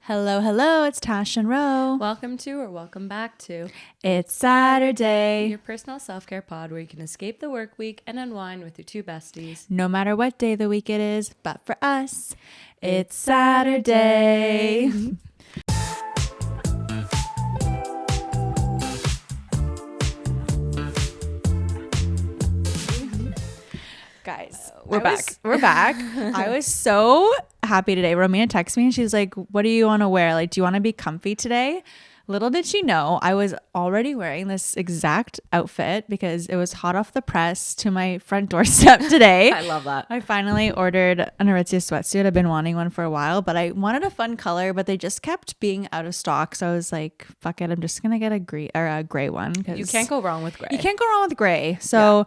Hello, hello, it's Tash and Ro. Welcome back to It's Saturday. your personal self-care pod where you can escape the work week and unwind with your two besties. No matter what day of the week it is, but for us, it's Saturday. Guys, we're back. I was so happy today. Romina texted me and she's like, what do you want to wear? Like, do you want to be comfy today? Little did she know, I was already wearing this exact outfit because it was hot off the press to my front doorstep today. I love that. I finally ordered an Aritzia sweatsuit. I've been wanting one for a while, but I wanted a fun color, but they just kept being out of stock. So I was like, fuck it. I'm just going to get a gray one. You can't go wrong with gray. You can't go wrong with gray. So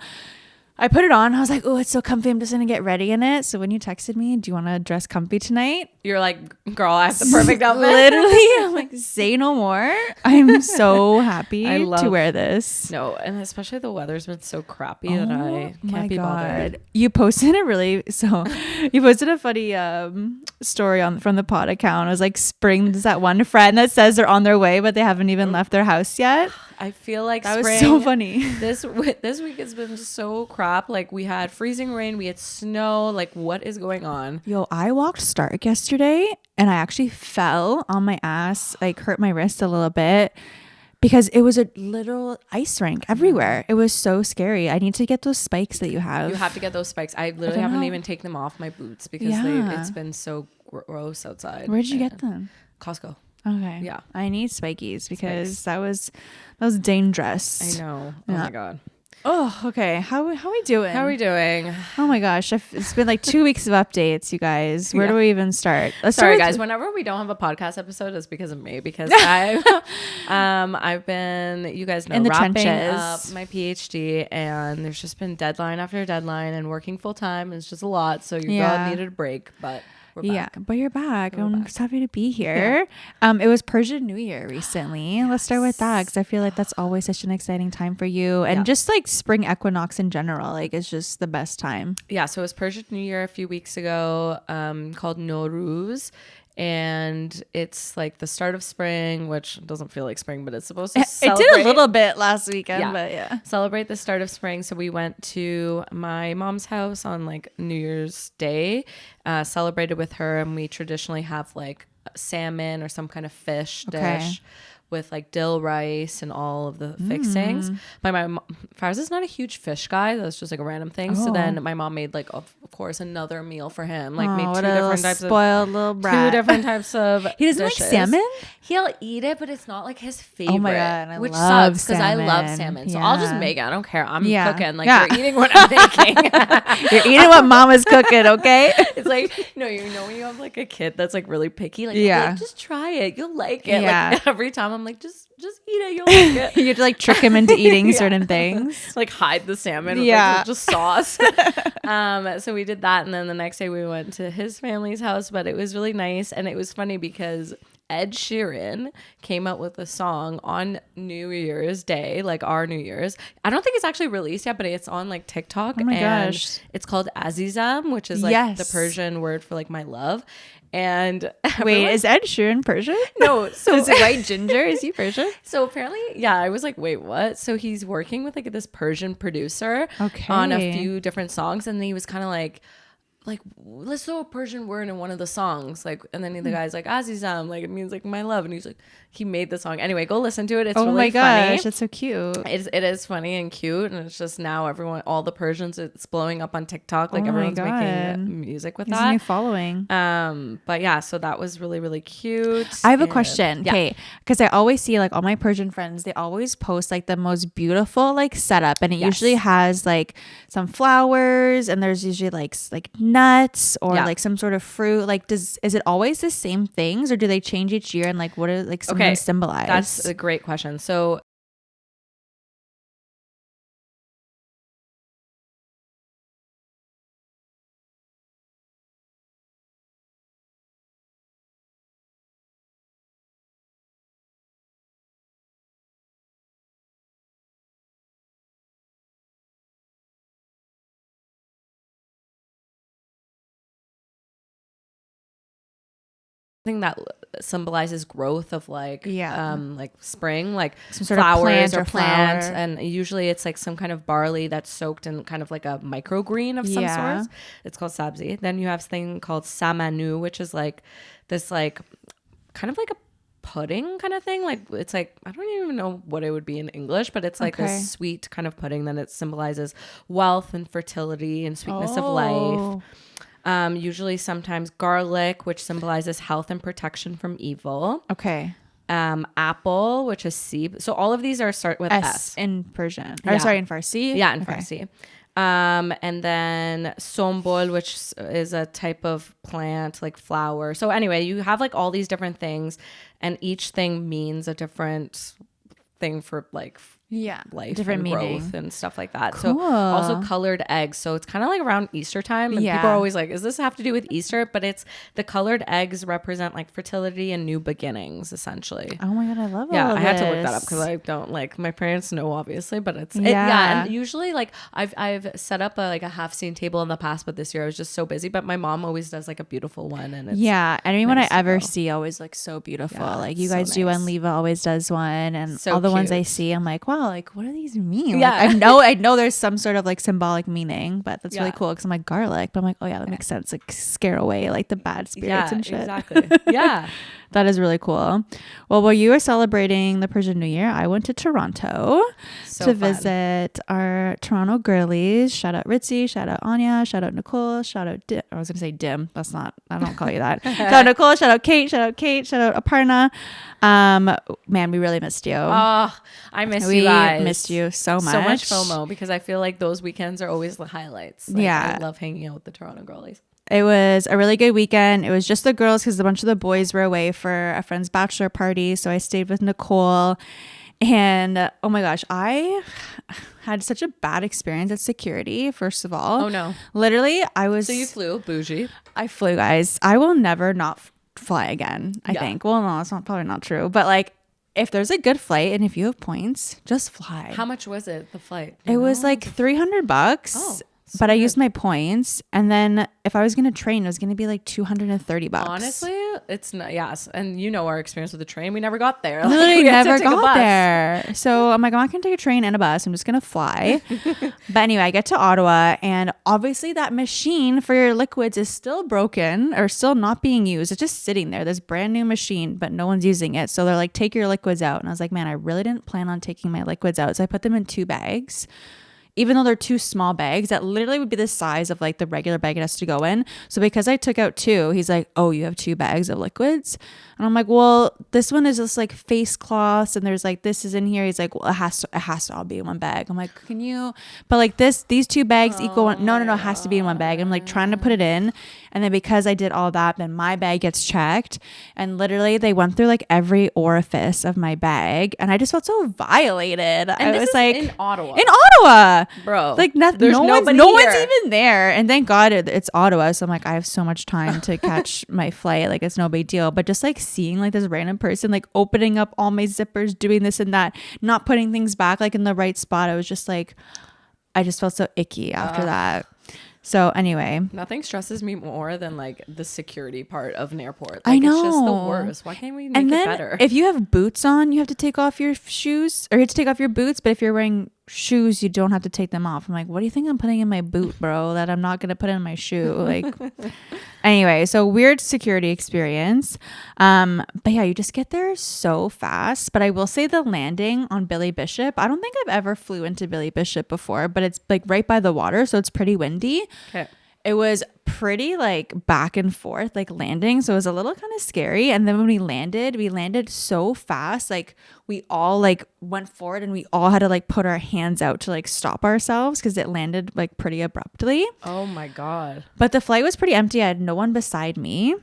I put it on. I was like, oh, it's so comfy. I'm just going to get ready in it. So when you texted me, do you want to dress comfy tonight? You're like, girl, I have the perfect outfit. Literally, I'm like, say no more. I'm so happy to wear this. No, and especially the weather's been so crappy that I can't be bothered. You posted a funny story from the pod account. It was like spring. There's that one friend that says they're on their way, but they haven't even left their house yet. I feel like that was so funny. This week has been so crap. Like we had freezing rain, we had snow. Like what is going on? Yo, I walked Stark yesterday and I actually fell on my ass, like hurt my wrist a little bit because it was a literal ice rink everywhere. It was so scary. I need to get those spikes that you have. You have to get those spikes. I literally haven't even taken them off my boots because it's been so gross outside. Where'd you get them? Costco. Okay. Yeah. I need spikies because that was dangerous. I know. Oh my God. Oh, okay. How we doing? How are we doing? Oh my gosh. It's been like 2 weeks of updates, you guys. Where do we even start? Sorry, guys. Whenever we don't have a podcast episode, it's because of me. Because I've been, you guys know, in the wrapping trenches. up my PhD, and there's just been deadline after deadline, and working full time is just a lot. So your girl needed a break, but. Yeah, but you're back. I'm just happy to be here. Yeah. It was Persian New Year recently. Yes. Let's start with that because I feel like that's always such an exciting time for you, and just like spring equinox in general, like it's just the best time. Yeah, so it was Persian New Year a few weeks ago, called Nowruz. And it's like the start of spring, which doesn't feel like spring, but it's supposed to celebrate. It did a little bit last weekend, but celebrate the start of spring. So we went to my mom's house on like New Year's Day, celebrated with her, and we traditionally have like salmon or some kind of fish dish with like dill rice and all of the fixings. My mom, Faraz is not a huge fish guy. That's just like a random thing. So then my mom made like, of course, another meal for him. Like made two different types of He doesn't dishes. like salmon? He'll eat it, but it's not like his favorite. Oh my God, which love sucks because I love salmon. So I'll just make it. I don't care. I'm cooking. Like you're eating what I'm making. You're eating what mama's cooking, okay? It's like, no, you know when you have like a kid that's like really picky, like, okay, just try it. You'll like it. Yeah. Like every time I'm like, just eat it. You'll like it. You have to like trick him into eating certain things. Like hide the salmon with like, just sauce. So we did that. And then the next day we went to his family's house, but it was really nice. And it was funny because Ed Sheeran came out with a song on New Year's Day, like our New Year's. I don't think it's actually released yet, but it's on like TikTok. Oh my gosh. It's called Azizam, which is like the Persian word for like my love. And wait, is Ed Sheeran Persian? No. So is it white ginger? Is he Persian? So apparently, I was like, wait, what? So he's working with like this Persian producer on a few different songs. And he was kind of like, let's throw a Persian word in one of the songs. Like, and then the guy's like, Azizam, like it means like my love. And he's like, he made the song. Anyway, go listen to it. It's really funny. Oh my gosh, that's so cute. It is funny and cute. And it's just now all the Persians, it's blowing up on TikTok. Like everyone's making music with that. New following. But yeah, so that was really, really cute. I have a question. Okay. Because I always see like all my Persian friends, they always post like the most beautiful like setup. And it usually has like some flowers and there's usually like nuts or like some sort of fruit. Like is it always the same things or do they change each year and like what are like some symbolize? That's a great question. So thing that symbolizes growth of like spring, like some sort flowers of plant or plants, flower. and usually it's like some kind of barley that's soaked in kind of like a microgreen of some sort. It's called sabzi. Then you have this thing called samanu, which is like this like kind of like a pudding kind of thing. Like it's like, I don't even know what it would be in English, but it's like a sweet kind of pudding. Then it symbolizes wealth and fertility and sweetness of life. Usually sometimes garlic, which symbolizes health and protection from evil. Okay. Apple, which is seeb. So all of these are start with S. In Persian. Or sorry, in Farsi? Yeah, in Farsi. And then sombol, which is a type of plant, like flower. So anyway, you have like all these different things, and each thing means a different thing for like life, different and growth and stuff like that. Cool. So also colored eggs. So it's kind of like around Easter time, and people are always like, "Does this have to do with Easter?" But it's the colored eggs represent like fertility and new beginnings, essentially. Oh my god, I love I this. had to look that up because I don't like, my parents know obviously, but it's and usually like I've set up a half scene table in the past, but this year I was just so busy. But my mom always does like a beautiful one, and it's anyone I ever see always looks so beautiful. Like you guys do, and Leva always does one, and so all the ones I see, I'm like, wow, like what do these mean? Like, I know there's some sort of like symbolic meaning, but that's really cool because I'm like garlic, but I'm like, oh yeah, that makes sense. Like scare away like the bad spirits and shit. Exactly. Yeah. That is really cool. Well, while you were celebrating the Persian New Year, I went to Toronto to visit our Toronto girlies. Shout out Ritzy, shout out Anya, shout out Nicole, shout out I was going to say Dim. That's not, I don't call you that. Shout out Nicole, shout out Kate, shout out Aparna. Man, we really missed you. Oh, I missed you guys. We missed you so much. So much FOMO because I feel like those weekends are always the highlights. Like, I love hanging out with the Toronto girlies. It was a really good weekend. It was just the girls because a bunch of the boys were away for a friend's bachelor party. So I stayed with Nicole. And oh my gosh, I had such a bad experience at security, first of all. Oh no. Literally, I was... So you flew, bougie. I flew, guys. I will never not fly again, I think. Well, no, that's probably not true. But like, if there's a good flight and if you have points, just fly. How much was it, the flight? It was like $300. Oh. But I used my points, and then if I was going to train, it was going to be like $230. Honestly, it's not. Yes, and you know our experience with the train. We never got there. Literally never got there. So I'm like, I'm not going to take a train and a bus. I'm just going to fly. But anyway, I get to Ottawa, and obviously that machine for your liquids is still broken or still not being used. It's just sitting there. This brand new machine, but no one's using it. So they're like, take your liquids out. And I was like, man, I really didn't plan on taking my liquids out. So I put them in 2 bags. Even though they're 2 small bags that literally would be the size of like the regular bag it has to go in. So because I took out 2, he's like, oh, you have 2 bags of liquids? And I'm like, well, this one is just like face cloths and there's like, this is in here. He's like, well, it has to all be in one bag. I'm like, can you, but like these 2 bags equal one. No, it has to be in one bag. I'm like trying to put it in. And then because I did all that, then my bag gets checked. And literally they went through like every orifice of my bag. And I just felt so violated. And I was like, in Ottawa. Bro, like no one's even there, and thank God it's Ottawa. So I'm like, I have so much time to catch my flight. Like it's no big deal. But just like seeing like this random person like opening up all my zippers, doing this and that, not putting things back like in the right spot. I was just like, I just felt so icky after that. So anyway, nothing stresses me more than like the security part of an airport. Like, I know. It's just the worst. Why can't we make it better? If you have boots on, you have to take off your shoes, or you have to take off your boots. But if you're wearing shoes, you don't have to take them off. I'm like, what do you think I'm putting in my boot, bro, that I'm not going to put in my shoe? Like, anyway, so weird security experience. But yeah, you just get there so fast. But I will say the landing on Billy Bishop, I don't think I've ever flew into Billy Bishop before, but it's like right by the water. So it's pretty windy. Okay. It was pretty like back and forth, like landing. So it was a little kind of scary. And then when we landed so fast. Like we all like went forward and we all had to like put our hands out to like stop ourselves because it landed like pretty abruptly. Oh my God. But the flight was pretty empty. I had no one beside me.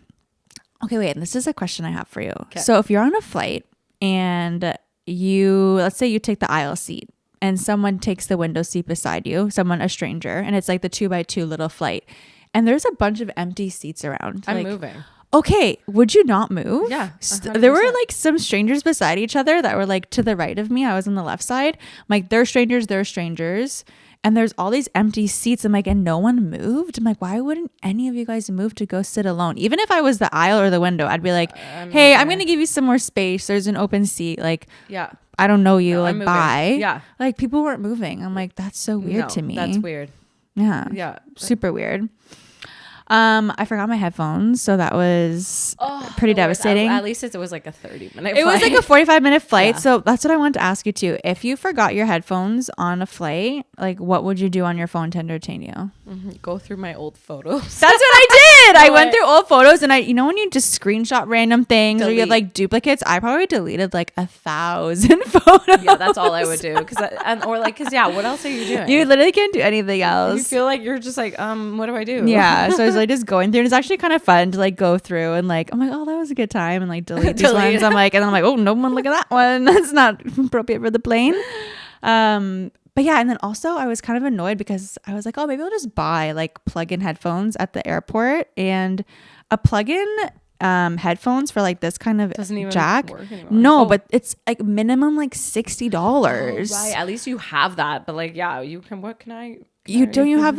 Okay, wait. And this is a question I have for you. Okay. So if you're on a flight and let's say you take the aisle seat, and someone takes the window seat beside you, a stranger, and it's like the 2x2 little flight. And there's a bunch of empty seats around. I'm moving. Okay, would you not move? Yeah. There were like some strangers beside each other that were like to the right of me. I was on the left side. I'm like, they're strangers. And there's all these empty seats. I'm like, and no one moved. I'm like, why wouldn't any of you guys move to go sit alone? Even if I was the aisle or the window, I'd be like, hey, I'm going to give you some more space. There's an open seat. Like, yeah, I don't know you. No, like, bye. Yeah. Like, people weren't moving. I'm like, that's so weird to me. That's weird. Yeah. Yeah. Super weird. I forgot my headphones, so that was pretty devastating. At least it was like a 30-minute flight. It was like a 45-minute flight. Yeah. So that's what I wanted to ask you too. If you forgot your headphones on a flight, like what would you do on your phone to entertain you? Go through my old photos. That's what I did. I went through old photos, and when you just screenshot random things or you have like duplicates, I probably deleted like 1,000 photos. Yeah, that's all I would do. Cause what else are you doing? You literally can't do anything else. You feel like you're just like, what do I do? Yeah. So I was like just going through, and it's actually kind of fun to like go through and like, I'm like, oh, that was a good time, and like delete these ones. I'm like, and then I'm like, oh, no one look at that one. That's not appropriate for the plane. But yeah, and then also I was kind of annoyed because I was like, oh, maybe I'll just buy like plug-in headphones at the airport, and a plug-in headphones for like this kind of doesn't even jack. Work anymore. No, but it's like minimum like $60. Right, at least you have that. But like, yeah, you can. What can I? What do you have?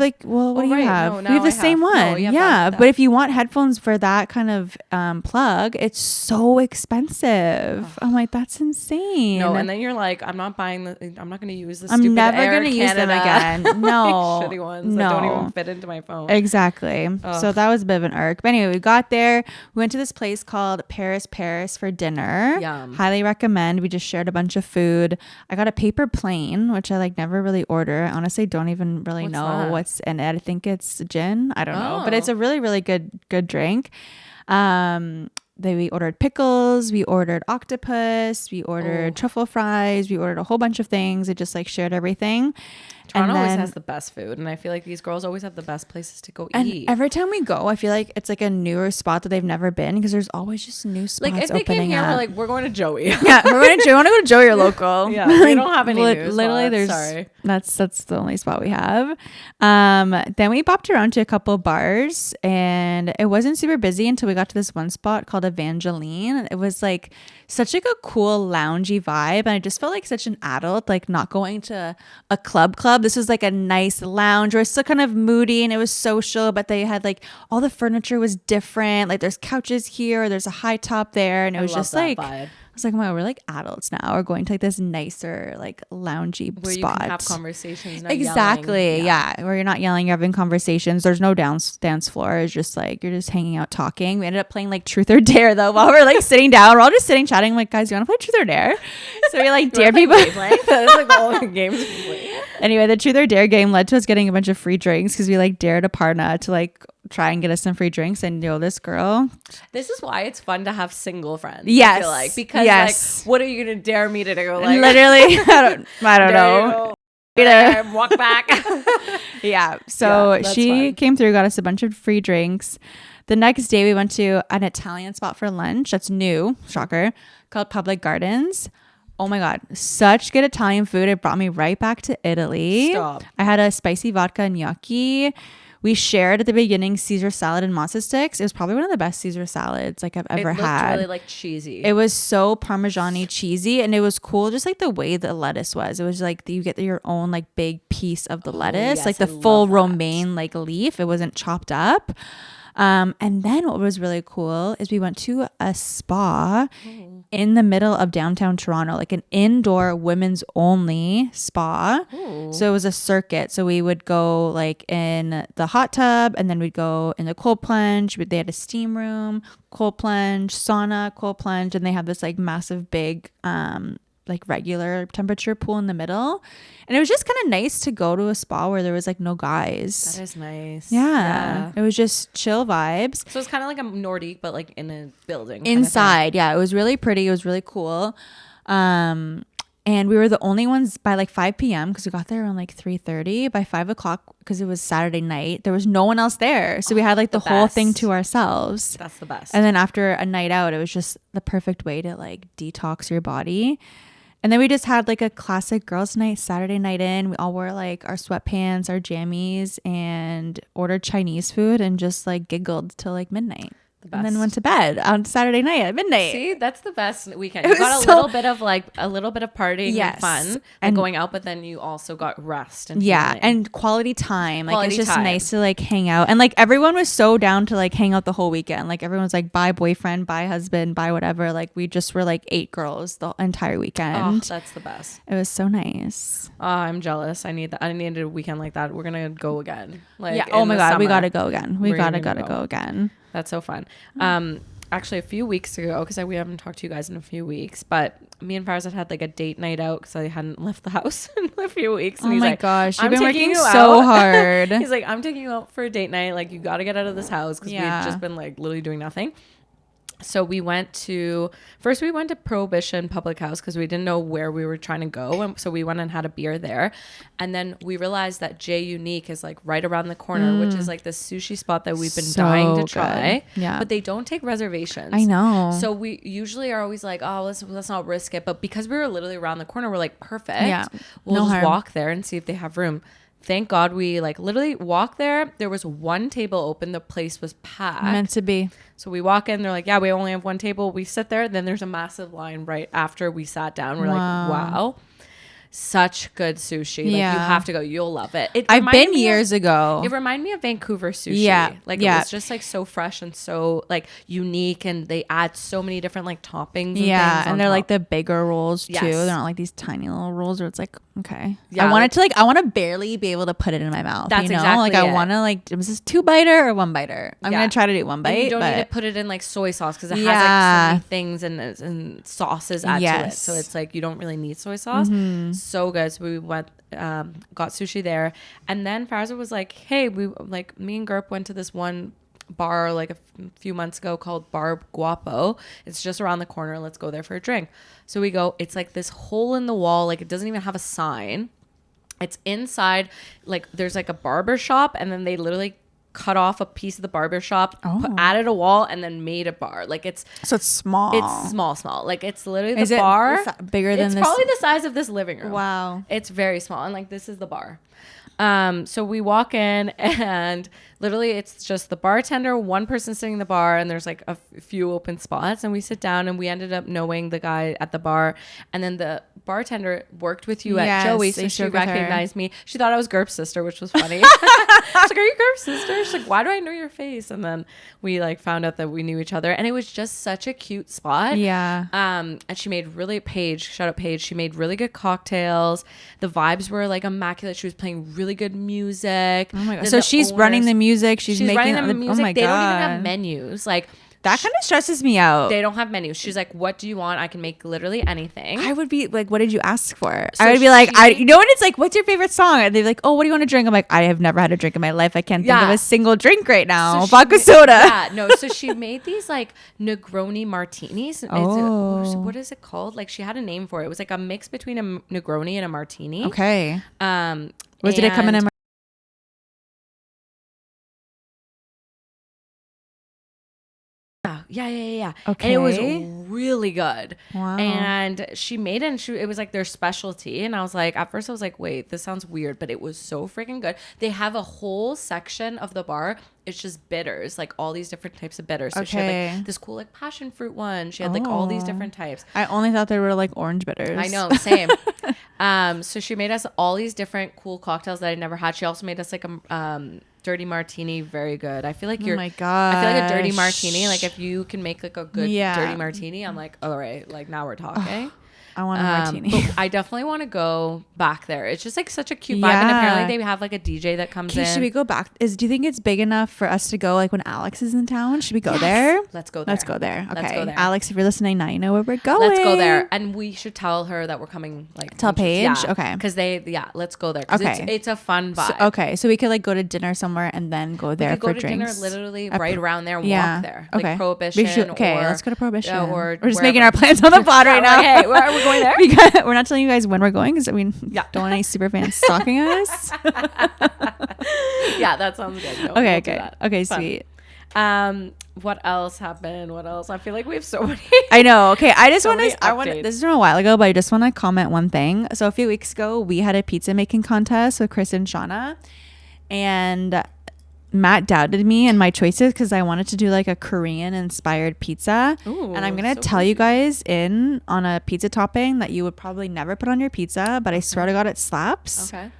No, we have the same one. No, yeah, but if you want headphones for that kind of plug, it's so expensive. I'm like, that's insane. No, and then you're like, I'm not buying I'm not going to use this. I'm never going to use them again. No, like shitty ones that don't even fit into my phone. Exactly. Ugh. So that was a bit of an irk. But anyway, we got there. We went to this place called Paris for dinner. Yum. Highly recommend. We just shared a bunch of food. I got a paper plane, which I like never really order. I honestly don't even really know what's in it. I think it's gin. I don't know, but it's a really, really good drink. We ordered pickles, we ordered octopus, we ordered truffle fries, we ordered a whole bunch of things. It just like shared everything. Toronto always has the best food, and I feel like these girls always have the best places to go eat. Every time we go, I feel like it's like a newer spot that they've never been, because there's always just new spots like if they came here, we're like, we're going to Joey. Yeah, we're going to Joey. I want to go to Joey or local. Yeah, we don't have any new literally spots. Sorry. That's the only spot we have. Then we bopped around to a couple bars, and it wasn't super busy until we got to this one spot called Evangeline. It was like such like a cool loungy vibe, and I just felt like such an adult, like not going to a club. This was like a nice lounge where it's still kind of moody and it was social, but they had like all the furniture was different. Like there's couches here, there's a high top there, and it was just like vibe. I was like, wow, we're like adults now. We're going to like this nicer, like loungy where spot. You can have conversations. Exactly. Yeah. Where you're not yelling, you're having conversations. There's no dance floor. It's just like you're just hanging out talking. We ended up playing like Truth or Dare though while we're like sitting down. We're all just sitting chatting. I'm like, guys, you want to play Truth or Dare? So we like dare people. That's like the only games we play. Anyway, the Truth or Dare game led to us getting a bunch of free drinks because we like dared Aparna to like try and get us some free drinks, and this girl. This is why it's fun to have single friends. Yes, I feel like, because like, what are you gonna dare me to do? Like, literally, I don't know. Walk back. Yeah. So she came through, got us a bunch of free drinks. The next day, we went to an Italian spot for lunch. That's new, shocker, called Public Gardens. Oh my God, such good Italian food. It brought me right back to Italy. Stop. I had a spicy vodka and gnocchi. We shared at the beginning Caesar salad and matzo sticks. It was probably one of the best Caesar salads like I've ever had. It looked really like cheesy. It was so Parmesan-y cheesy, and it was cool just like the way the lettuce was. It was like you get your own like big piece of the lettuce, like the full romaine like leaf. It wasn't chopped up. And then what was really cool is we went to a spa in the middle of downtown Toronto, like an indoor women's only spa. Ooh. So it was a circuit. So we would go like in the hot tub, and then we'd go in the cold plunge. They had a steam room, cold plunge, sauna, cold plunge, and they have this like massive big like regular temperature pool in the middle. And it was just kind of nice to go to a spa where there was like no guys. That is nice. Yeah. It was just chill vibes. So it's kind of like a Nordique, but like in a building. Inside. Yeah. It was really pretty. It was really cool. And we were the only ones by like 5 p.m. because we got there around like 3:30. By 5 o'clock, because it was Saturday night, there was no one else there. So we had like the whole thing to ourselves. That's the best. And then after a night out, it was just the perfect way to like detox your body. And then we just had like a classic girls' night, Saturday night in. We all wore like our sweatpants, our jammies, and ordered Chinese food and just like giggled till like midnight. And then went to bed on Saturday night at midnight. See, that's the best weekend. You got a little bit of partying and fun and going out, but then you also got rest and healing. And quality time. Like it's just nice to like hang out. And like everyone was so down to like hang out the whole weekend. Like everyone's like bye boyfriend, bye husband, bye whatever. Like we just were like 8 girls the entire weekend. Oh, that's the best. It was so nice. Oh, I'm jealous. I needed a weekend like that. We're gonna go again. Like oh my god, we gotta go again. We gotta go again. That's so fun. Actually, a few weeks ago, because we haven't talked to you guys in a few weeks, but me and Farzad had like a date night out because I hadn't left the house in a few weeks. And oh he's my like, gosh, you've been working so hard. He's like, I'm taking you out for a date night. Like, you got to get out of this house because we've just been like literally doing nothing. So we went to Prohibition Public House because we didn't know where we were trying to go. And so we went and had a beer there. And then we realized that J Unique is like right around the corner, which is like this sushi spot that we've been dying to try. Yeah. But they don't take reservations. I know. So we usually are always like, oh, let's not risk it. But because we were literally around the corner, we're like, perfect. Yeah. We'll just walk there and see if they have room. Thank God we like literally walked there. There was one table open. The place was packed. Meant to be. So we walk in. They're like, yeah, we only have one table. We sit there. Then there's a massive line right after we sat down. We're like, wow. Such good sushi. Like you have to go. You'll love it. I've been years ago. It reminded me of Vancouver sushi. Yeah. Like it was just like so fresh and so like unique, and they add so many different like toppings. Yeah. And they're like the bigger rolls too. They're not like these tiny little rolls where it's like, okay. Yeah. I want to barely be able to put it in my mouth. That's exactly like I want to like, was this 2-biter or 1-biter? I'm going to try to do 1 bite. And you don't need to put it in like soy sauce because it has like so many things and sauces add to it. So it's like you don't really need soy sauce. So good. So we went got sushi there, and then Farzad was like, hey, me and Gerp went to this one bar like a few months ago called Bar Guapo. It's just around the corner. Let's go there for a drink. So we go. It's like this hole in the wall, like it doesn't even have a sign. It's inside, like there's like a barber shop, and then they literally cut off a piece of the barber shop, added a wall, and then made a bar. Like it's small. It's small. Like it's literally the bar. Bigger than this? It's probably the size of this living room. Wow. It's very small, and like this is the bar. So we walk in, and literally it's just the bartender, one person sitting in the bar, and there's like a few open spots, and we sit down, and we ended up knowing the guy at the bar, and then the bartender worked with you at Joey, so she recognized me. She thought I was Gerp's sister, which was funny. She's like, are you Gerp's sister? She's like, why do I know your face? And then we like found out that we knew each other, and it was just such a cute spot. Yeah. And she made shout out Paige, she made really good cocktails. The vibes were like immaculate. She was playing really good music. Oh my god. So she's running the music. She's making running the music. Oh my god. They don't even have menus. Like that kind of stresses me out. They don't have menus. She's like, what do you want? I can make literally anything. I would be like, what did you ask for? So I would be like, you know when it's like, what's your favorite song? And they're like, oh, what do you want to drink? I'm like, I have never had a drink in my life. I can't think of a single drink right now. Vodka soda. Yeah, no. So she made these like Negroni martinis. What is it called? Like she had a name for it. It was like a mix between a Negroni and a martini. Okay. Did it come in a Yeah. Okay. And it was really good. Wow. And she made it, and it was like their specialty. And I was like, at first I was like, wait, this sounds weird, but it was so freaking good. They have a whole section of the bar. It's just bitters, like all these different types of bitters. So she had like this cool like passion fruit one. She had like all these different types. I only thought they were like orange bitters. I know, same. So she made us all these different cool cocktails that I never had. She also made us like a dirty martini, very good. I feel like oh my god, I feel like a dirty martini, like if you can make like a good dirty martini, I'm like, all right, like now we're talking. I want a martini. But I definitely want to go back there. It's just like such a cute vibe, and apparently they have like a DJ that comes in. Should we go back? Do you think it's big enough for us to go like when Alex is in town? Should we go there? Let's go there. Let's go there. Okay. Let's go there. Alex, if you're listening now, you know where we're going. Let's go there, and we should tell her that we're coming. Like tell Paige. Okay. Because let's go there. Okay. It's a fun vibe. So we could like go to dinner somewhere and then go there for drinks. Dinner literally right around there and walk there. Okay. Like Prohibition. Let's go to Prohibition. Or we're just making our plans on the pod right now. Hey, we're going there. Because we're not telling you guys when we're going because don't want any super fans stalking us. Yeah, that sounds good. No, okay, good. Okay, fun. Sweet. What else happened? I feel like we have so many. I know. Okay, I just want to. This is from a while ago, but I just want to comment one thing. So a few weeks ago, we had a pizza making contest with Chris and Shauna, and Matt doubted me and my choices because I wanted to do like a Korean inspired pizza. Ooh, and I'm going to tell you guys on a pizza topping that you would probably never put on your pizza, but I swear to God, it slaps. Okay.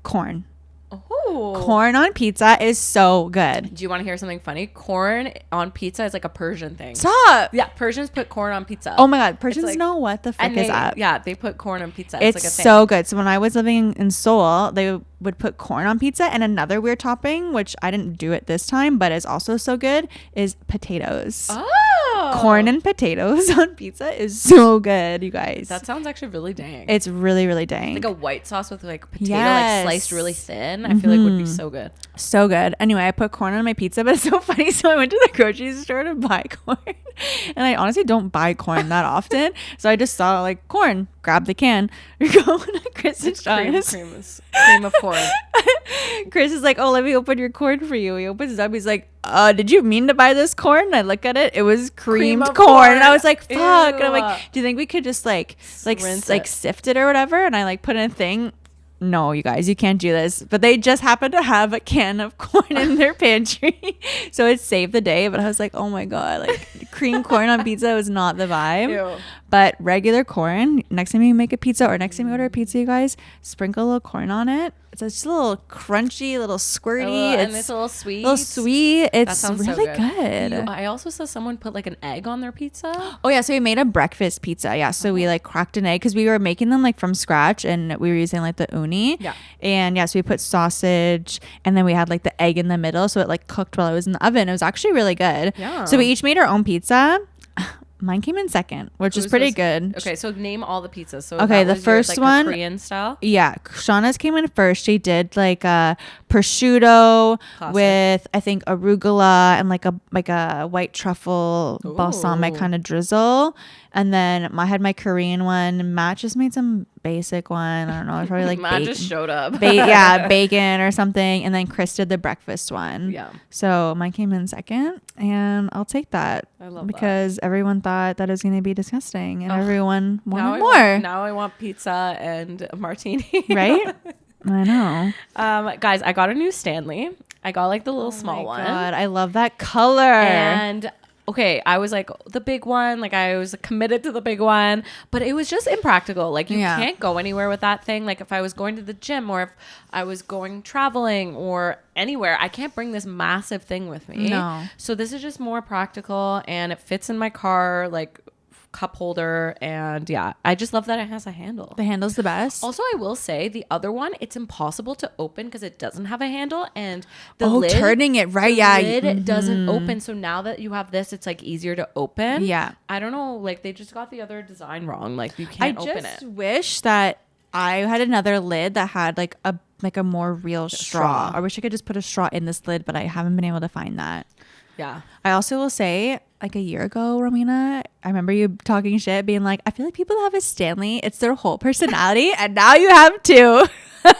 Corn. Oh. Corn on pizza is so good. Do you want to hear something funny? Corn on pizza is like a Persian thing. Stop. Yeah, Persians put corn on pizza. Oh my God, Persians know what the frick is up. Yeah, they put corn on pizza. It's like a thing. so good. So when I was living in Seoul, they would put corn on pizza, and another weird topping, which I didn't do it this time, but is also so good, is potatoes. Oh. Corn and potatoes on pizza is so good, you guys. That sounds actually really dang. It's really, really dang. Like a white sauce with like potato like sliced really thin. I feel like would be so good. So good. Anyway, I put corn on my pizza, but it's so funny. So I went to the grocery store to buy corn, and I honestly don't buy corn that often. So I just saw like corn, grab the can, go to Chris and John's. Cream of corn. Chris is like, oh, let me open your corn for you. He opens it up. He's like, did you mean to buy this corn? And I look at it. It was creamed corn. And I was like, fuck. Ew. And I'm like, do you think we could just like sift it or whatever? And I like put in a thing. No, you guys, you can't do this. But they just happened to have a can of corn in their pantry. So it saved the day. But I was like, oh my God, like cream corn on pizza was not the vibe. Ew. But regular corn, next time you make a pizza or next time you order a pizza, you guys, sprinkle a little corn on it. It's just a little crunchy, a little squirty. And it's a little sweet. A little sweet. It's really so good. I also saw someone put like an egg on their pizza. Oh yeah, so we made a breakfast pizza. Yeah, so we like cracked an egg because we were making them like from scratch and we were using like the uni. Yeah. And yeah, so we put sausage and then we had like the egg in the middle, so it like cooked while it was in the oven. It was actually really good. Yeah. So we each made our own pizza. Mine came in second, which is pretty good. Okay, so name all the pizzas. So okay, the first one, Korean style. Yeah, Shauna's came in first. She did like a prosciutto with I think arugula and like a white truffle balsamic kind of drizzle. And then I had my Korean one. Matt just made some basic one. I don't know. It's probably like Matt just showed up. Bacon or something. And then Chris did the breakfast one. Yeah. So mine came in second, and I'll take that. I love because everyone thought that it was going to be disgusting, and everyone wanted more. Now I want pizza and a martini. Right? I know. Guys, I got a new Stanley. I got like the little small one. God, I love that color. And okay, I was like the big one, like I was committed to the big one, but it was just impractical. Like you can't go anywhere with that thing. Like if I was going to the gym or if I was going traveling or anywhere, I can't bring this massive thing with me. No. So this is just more practical and it fits in my car, like cup holder, and yeah, I just love that it has a handle. The handle's the best. Also, I will say the other one, it's impossible to open because it doesn't have a handle, and the lid, turning it right, lid doesn't open. So now that you have this, it's like easier to open. Yeah, I don't know, like they just got the other design wrong. Like you can't open it. I just wish that I had another lid that had like a more real straw. I wish I could just put a straw in this lid, but I haven't been able to find that. Yeah. I also will say, like a year ago, Romina, I remember you talking shit, being like, I feel like people have a Stanley, it's their whole personality, and now you have two. I'm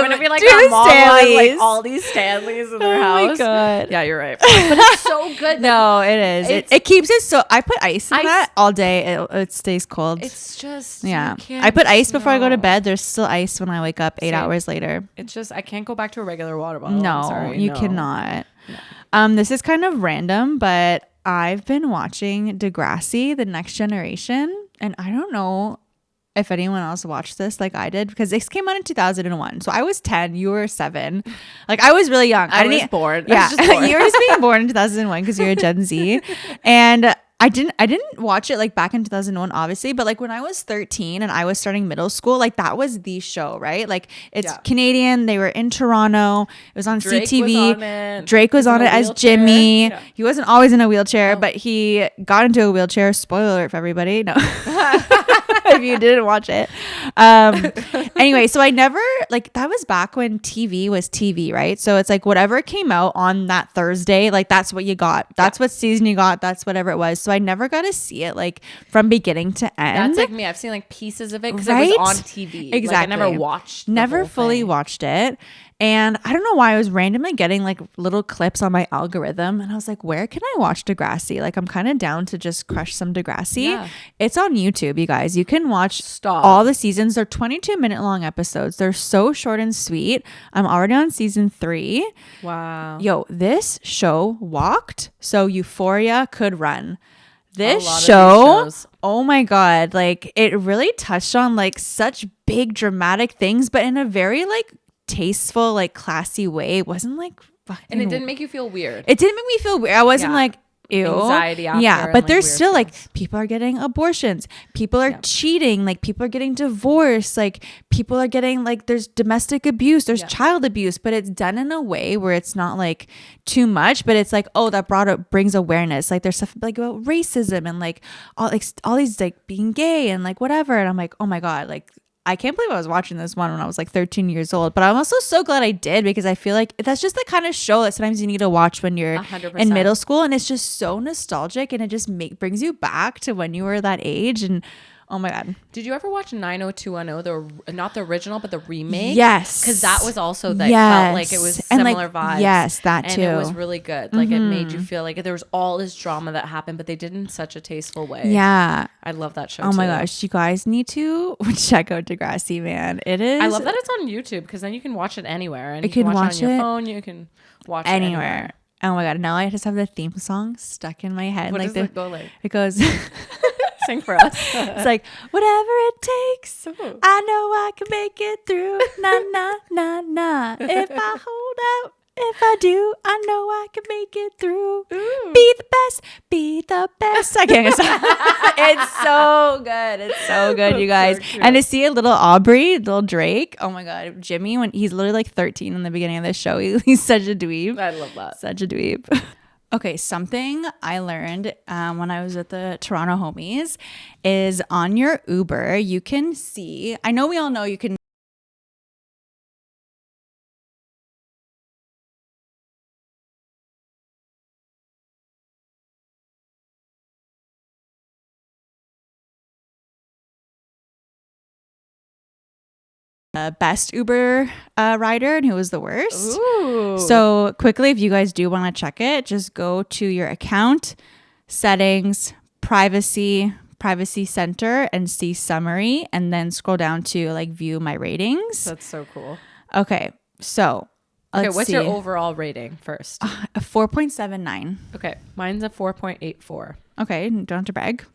gonna be like that mom has like all these Stanleys in their house. Oh my God. Yeah, you're right. But it's so good. No, it is. It keeps it so. I put ice in that all day. It stays cold. It's just I put ice before I go to bed. There's still ice when I wake up 8 hours later. It's just I can't go back to a regular water bottle. No, I'm sorry. you cannot. No. This is kind of random, but I've been watching Degrassi, The Next Generation, and I don't know if anyone else watched this like I did, because this came out in 2001. So I was 10, you were 7. Like I was really young. I was born. Yeah, born. You were just being born in 2001 because you're a Gen Z. And I didn't watch it like back in 2001, obviously, but like when I was 13 and I was starting middle school, like that was the show, right? Like it's Canadian. They were in Toronto. It was on CTV. Drake was on it as Jimmy. Yeah. He wasn't always in a wheelchair, but he got into a wheelchair. Spoiler alert for everybody. No. If you didn't watch it. Anyway, so I never, like, that was back when TV was TV, right? So it's like whatever came out on that Thursday, like that's what you got. That's what season you got. That's whatever it was. So I never got to see it like from beginning to end. That's like me. I've seen like pieces of it because it was on TV. Exactly. Like, I never watched. Never fully watched it. And I don't know why I was randomly getting like little clips on my algorithm. And I was like, where can I watch Degrassi? Like, I'm kind of down to just crush some Degrassi. Yeah. It's on YouTube, you guys. You can watch all the seasons. They're 22-minute long episodes. They're so short and sweet. I'm already on season 3. Wow. Yo, this show walked so Euphoria could run. This show, oh my God, like it really touched on like such big dramatic things, but in a very like tasteful, like classy way. It wasn't like and it didn't make you feel weird. It didn't make me feel weird. I wasn't like, ew. Anxiety after. Yeah, but there's still things. like people are getting abortions, people are cheating, like people are getting divorced, like people are getting like there's domestic abuse, there's child abuse, but it's done in a way where it's not like too much, but it's like, oh, that brings awareness. Like there's stuff like about racism and like all these like being gay and like whatever, and I'm like, oh my God, like I can't believe I was watching this one when I was like 13 years old, but I'm also so glad I did, because I feel like that's just the kind of show that sometimes you need to watch when you're 100%. In middle school, and it's just so nostalgic, and it just brings you back to when you were that age. And oh my God. Did you ever watch 90210, not the original, but the remake? Yes. Because that was also that felt like it was similar vibes. Yes, that too. And it was really good. Like it made you feel like there was all this drama that happened, but they did it in such a tasteful way. Yeah. I love that show too. My gosh. You guys need to check out Degrassi, man. It is. I love that it's on YouTube, because then you can watch it anywhere. And you can watch it on your phone. You can watch it anywhere. Oh my God. Now I just have the theme song stuck in my head. What like does it go like? It goes... Sing for us. It's like, whatever it takes, I know I can make it through. Na, na, na, na. If I hold out, if I do, I know I can make it through. Ooh. Be the best, be the best. I can't stop. It's so good. It's so good, you guys. So and to see a little Aubrey, little Drake. Oh my God. Jimmy, when he's literally like 13 in the beginning of the show, he's such a dweeb. I love that. Such a dweeb. Okay, something I learned when I was with the Toronto homies is on your Uber, you can see, I know we all know you can best Uber rider and who was the worst. Ooh. So quickly, if you guys do want to check it, just go to your account, settings, privacy center, and see summary, and then scroll down to like view my ratings. That's so cool. Okay, so what's your overall rating first? A 4.79. Okay, mine's a 4.84. Okay, don't have to brag.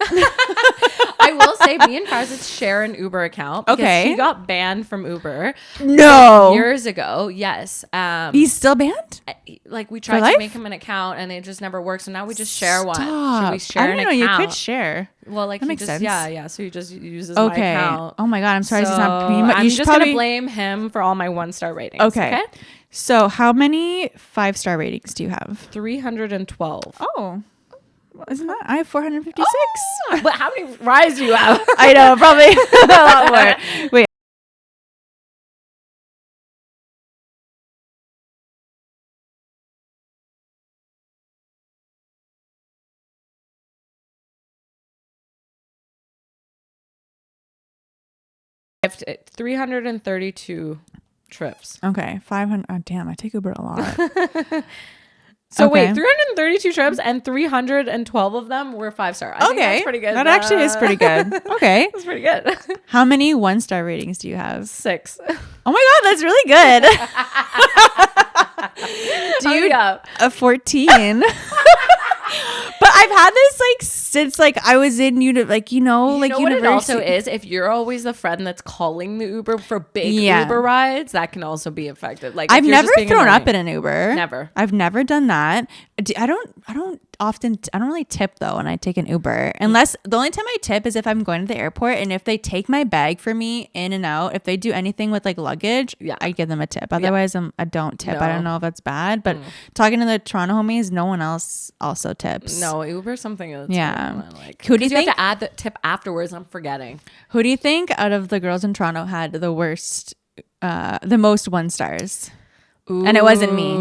I will say, me and Farzad share an Uber account. Okay, he got banned from Uber. No, years ago. Yes, he's still banned. Like we tried to make him an account, and it just never worked. So now we just share one. So we share an account. I didn't know you could share. Well, like that makes sense. Yeah. So he just uses my account. Oh my God, I'm sorry. So he's not. I'm just gonna blame him for all my 1-star ratings. Okay. So how many 5-star ratings do you have? 312. Oh. Isn't that? I have 456. Oh, but how many rides do you have? I know, probably a lot more. Wait. I have 332 trips. Okay, 500. Oh, damn, I take Uber a lot. So wait, 332 trips and 312 of them were 5-star. I think that's pretty good. That actually is pretty good. Okay. That's pretty good. How many 1-star ratings do you have? 6. Oh my God, that's really good. Do you have a 14? But I've had this like since like I was in university. What it also is, if you're always the friend that's calling the Uber for big Uber rides, that can also be effective. Like I've never thrown up in an Uber. Never. I've never done that. I don't really tip though when I take an Uber, unless the only time I tip is if I'm going to the airport, and if they take my bag for me in and out, if they do anything with like luggage, I give them a tip. Otherwise I don't tip. I don't know if that's bad, but talking to the Toronto homies, no one else also tips. No, Uber something else. Yeah. Like, who do you think? You have to add the tip afterwards. I'm forgetting. Who do you think out of the girls in Toronto had the worst, the most 1-stars? Ooh. And it wasn't me.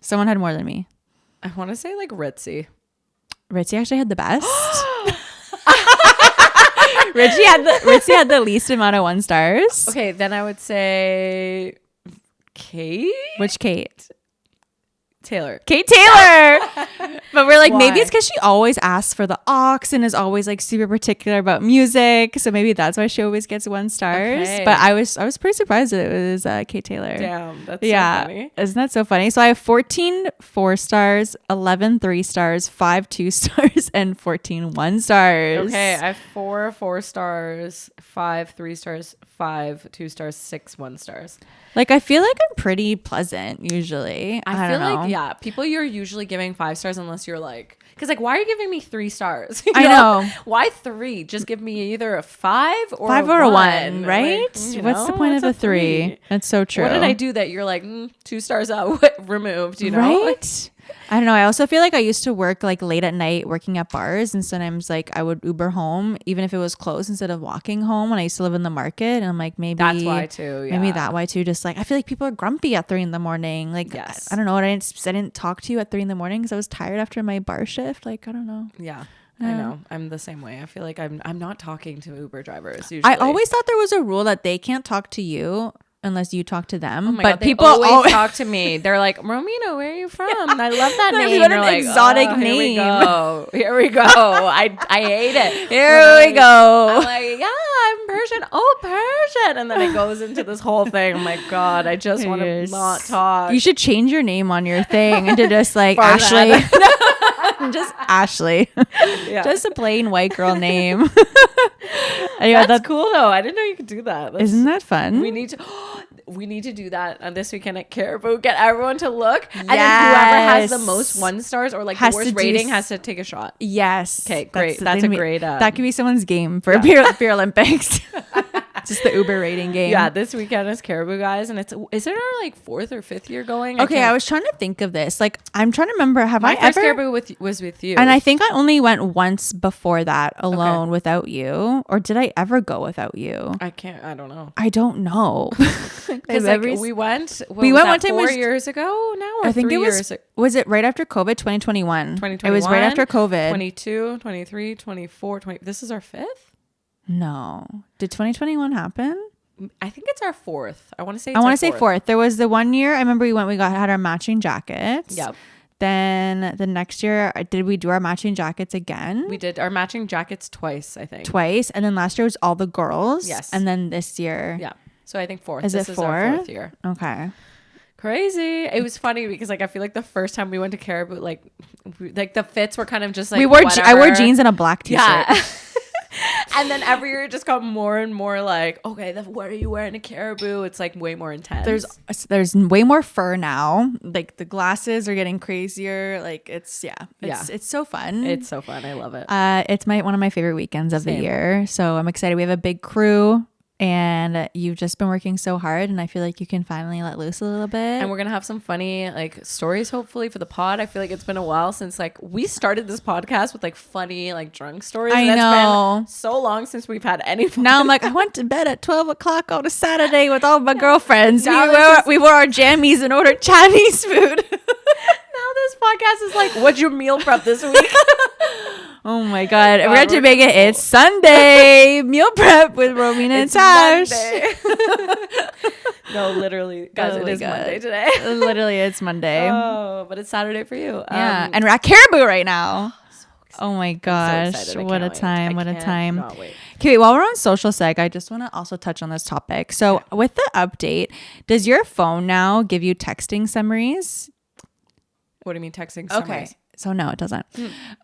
Someone had more than me. I want to say like Ritzy. Ritzy actually had the best. Ritzy had the least amount of 1-stars. Okay, then I would say Kate? Which Kate? Taylor. Kate Taylor. But we're like, Why? maybe it's because she always asks for the aux and is always like super particular about music. So maybe that's why she always gets 1 stars. Okay. But I was pretty surprised that it was Kate Taylor. Damn, that's so funny. Isn't that so funny? So I have 14 4 stars, 11 3 stars, 5 2 stars, and 14 1 stars. Okay, I have 4 4 stars, 5 3 stars, 5 2 stars, 6 1 stars. Like, I feel like I'm pretty pleasant usually. I feel don't know. like, yeah, people you're usually giving 5 stars unless you're like, because like, why are you giving me 3 stars? I know. Why 3? Just give me either a 5 or 5 or a 1, right? Like, What's the point of the 3? That's so true. What did I do that you're like 2 stars out, removed? You know, right? I don't know. I also feel like I used to work like late at night working at bars, and sometimes like I would Uber home even if it was close instead of walking home when I used to live in the market. And I'm like, maybe that's why too. Yeah. Maybe that why too. Just like I feel like people are grumpy at 3 a.m. Like, yes. I don't know. I didn't talk to you at 3 a.m. because I was tired after my bar shift. Like, I don't know. Yeah. I know. I'm the same way. I feel like I'm not talking to Uber drivers usually. I always thought there was a rule that they can't talk to you unless you talk to them. Oh my but God, people always talk to me. They're like, Romina, where are you from? And I love that name. What an exotic name. Here we go. I hate it. Here we go. I'm like, yeah, I'm Persian. Oh, Persian. And then it goes into this whole thing. Oh my God, I just want to not talk. You should change your name on your thing into just like Ashley. Just Ashley. Yeah. Just a plain white girl name. Anyway, that's cool though. I didn't know you could do that. Isn't that fun? We need to do that this weekend at Caribou. Get everyone to look, and then whoever has the most 1 stars or like the worst rating has to take a shot. Yes. Okay, great. That's a great. That could be someone's game for beer Olympics. Just the Uber rating game. Yeah, this weekend is Caribou, guys, and is it our like 4th or 5th year going? Okay, I was trying to think of this. Like, I'm trying to remember. My first Caribou was with you, and I think I only went once before that alone without you. Or did I ever go without you? I don't know. I don't know. Because like, we went one time 4 years ago now, or I think 3 it years. Was it right after COVID? 2021. 2021. It was right after COVID. 22, 23, 24, 20. This is our 5th? No. Did 2021 happen? I think it's our 4th. I want to say 4th. There was the 1 year I remember we had our matching jackets. Yep. Then the next year, did we do our matching jackets again? We did our matching jackets twice, I think. Twice. And then last year was all the girls. Yes. And then this year. Yeah. So I think 4th. This is our 4th year. Okay. Crazy. It was funny because like I feel like the first time we went to Caribou, like the fits were kind of just like I wore jeans and a black t-shirt. Yeah. And then every year it just got more and more like, okay, what are you wearing to Caribou? It's like way more intense. There's way more fur now. Like the glasses are getting crazier. Like it's so fun. It's so fun. I love it. It's one of my favorite weekends of the year. So I'm excited. We have a big crew. And you've just been working so hard, and I feel like you can finally let loose a little bit. And we're gonna have some funny like stories, hopefully, for the pod. I feel like it's been a while since like we started this podcast with like funny like drunk stories. I know. It's been so long since we've had any fun. Now I'm like, I went to bed at 12 o'clock on a Saturday with all my girlfriends. Now we wore our jammies and ordered Chinese food. Now this podcast is like, what'd you meal prep this week? Oh my God. We're at Jamaica. It's Sunday. Meal prep with Romina and Tash. No, literally. Guys, it is Monday today. Literally, it's Monday. Oh, but it's Saturday for you. Yeah. And we're at Caribou right now. Oh my gosh. So what a time. What a time. Wait. Okay, wait, while we're on social seg, I just want to also touch on this topic. So with the update, does your phone now give you texting summaries? What do you mean texting summaries? Okay. So no, it doesn't.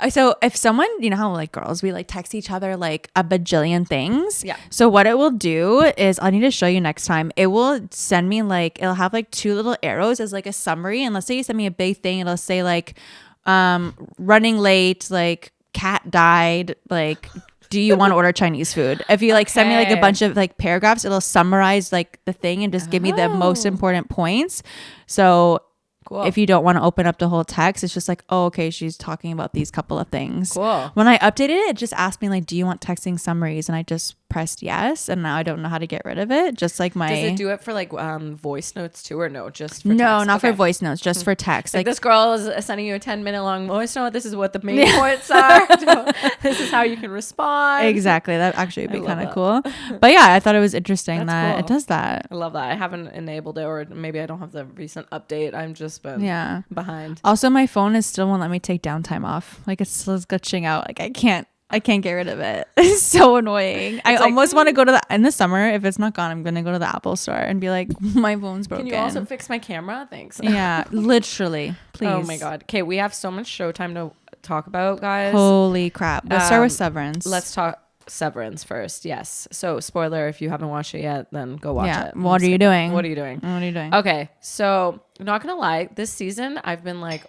So if someone, you know how like girls, we like text each other like a bajillion things. Yeah. So what it will do is, I need to show you next time. It will send me like, it'll have like 2 little arrows as like a summary. And let's say you send me a big thing, it'll say like, running late, like cat died, like, do you want to order Chinese food? If you like send me like a bunch of like paragraphs, it'll summarize like the thing and just give me the most important points. So cool. If you don't want to open up the whole text, it's just like, oh, okay, she's talking about these couple of things. Cool. When I updated it, it just asked me like, do you want texting summaries? And I just pressed yes, and now I don't know how to get rid of it. Just like my. Does it do it for like voice notes too, or no? Just for no, text? not for voice notes, just for text. Like this girl is sending you a 10-minute long voice note. This is what the main points are. This is how you can respond. Exactly. That actually would be kind of cool. But yeah, I thought it was interesting that it does that. I love that. I haven't enabled it, or maybe I don't have the recent update. I'm just been behind. Also, my phone is still won't let me take downtime off. Like it's still glitching out. Like I can't get rid of it. It's so annoying. I almost want to go to in the summer. If it's not gone, I'm going to go to the Apple store and be like, my phone's broken. Can you also fix my camera? Thanks. Yeah, literally. Please. Oh my God. Okay, we have so much showtime to talk about, guys. Holy crap. Let's start with Severance. Let's talk Severance first. Yes. So spoiler, if you haven't watched it yet, then go watch it. What are you doing? What are you doing? What are you doing? Okay. So I'm not going to lie. This season, I've been like,